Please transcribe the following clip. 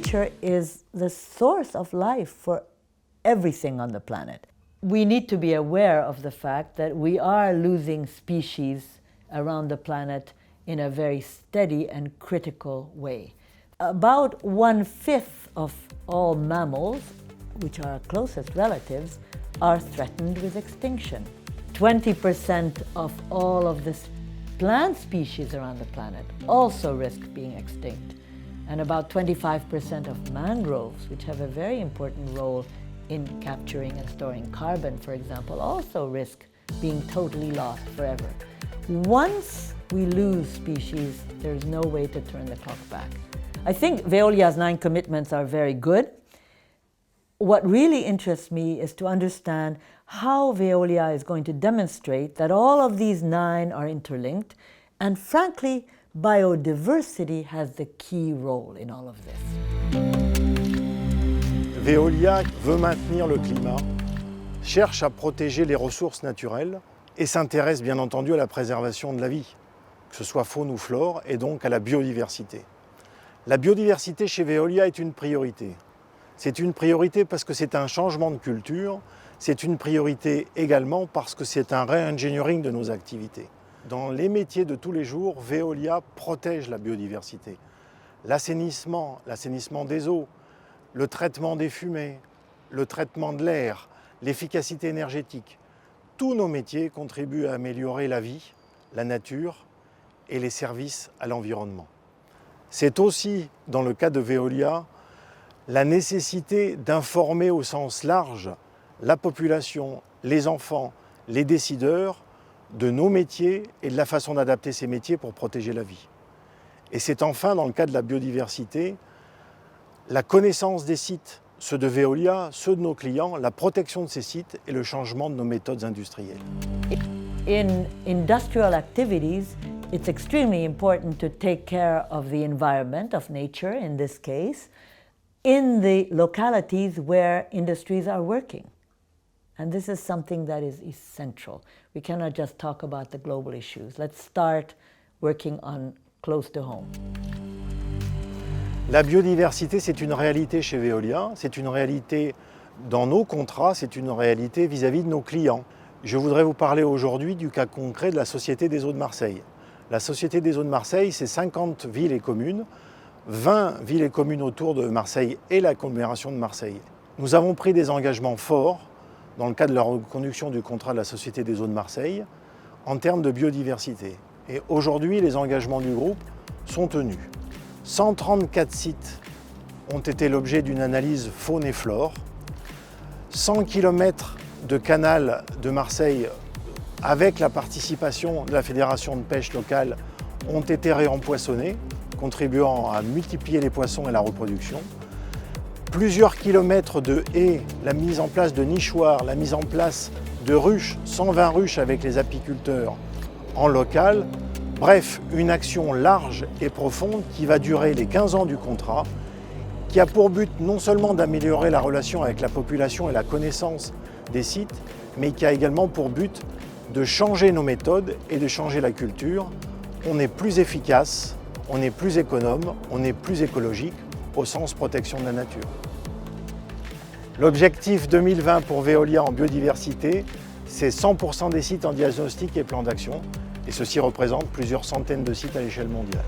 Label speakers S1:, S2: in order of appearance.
S1: nature is the source of life for everything on the planet. We need to be aware of the fact that we are losing species around the planet in a very steady and critical way. About 1/5 of all mammals, which are our closest relatives, are threatened with extinction. 20% of all of the plant species around the planet also risk being extinct. And about 25% of mangroves, which have a very important role in capturing and storing carbon, for example, also risk being totally lost forever. Once we lose species, there's no way to turn the clock back. I think Veolia's 9 commitments are very good. What really interests me is to understand how Veolia is going to demonstrate that all of these 9 are interlinked, and frankly, biodiversity has the key role in all of this.
S2: Veolia veut maintenir le climat, cherche à protéger les ressources naturelles et s'intéresse bien entendu à la préservation de la vie, que ce soit faune ou flore, et donc à la biodiversité. La biodiversité chez Veolia est une priorité. C'est une priorité parce que c'est un changement de culture, c'est une priorité également parce que c'est un re-engineering de nos activités. Dans les métiers de tous les jours, Veolia protège la biodiversité. L'assainissement des eaux, le traitement des fumées, le traitement de l'air, l'efficacité énergétique. Tous nos métiers contribuent à améliorer la vie, la nature et les services à l'environnement. C'est aussi, dans le cas de Veolia, la nécessité d'informer au sens large la population, les enfants, les décideurs de nos métiers et de la façon d'adapter ces métiers pour protéger la vie. Et c'est enfin, dans le cas de la biodiversité, la connaissance des sites, ceux de Veolia, ceux de nos clients, la protection de ces sites et le changement de nos méthodes industrielles.
S1: In industrial activities, it's extremely important to take care of the environment, of nature in this case, in the localities where industries are working. And this is something that is essential. We cannot just talk about the global issues. Let's start working on close to home.
S2: La biodiversité, c'est une réalité chez Veolia, c'est une réalité dans nos contrats, c'est une réalité vis-à-vis de nos clients. Je voudrais vous parler aujourd'hui du cas concret de la Société des eaux de Marseille. La Société des eaux de Marseille, c'est 50 villes et communes, 20 villes et communes autour de Marseille et l'agglomération de Marseille. Nous avons pris des engagements forts dans le cadre de la reconduction du contrat de la Société des eaux de Marseille en termes de biodiversité. Et aujourd'hui, les engagements du groupe sont tenus. 134 sites ont été l'objet d'une analyse faune et flore. 100 km de canal de Marseille avec la participation de la Fédération de pêche locale ont été réempoissonnés, contribuant à multiplier les poissons et la reproduction. Plusieurs kilomètres de haies, la mise en place de nichoirs, la mise en place de ruches, 120 ruches avec les apiculteurs en local. Bref, une action large et profonde qui va durer les 15 ans du contrat, qui a pour but non seulement d'améliorer la relation avec la population et la connaissance des sites, mais qui a également pour but de changer nos méthodes et de changer la culture. On est plus efficace, on est plus économe, on est plus écologique au sens protection de la nature. L'objectif 2020 pour Veolia en biodiversité, c'est 100% des sites en diagnostic et plan d'action. Et ceci représente plusieurs centaines de sites à l'échelle mondiale.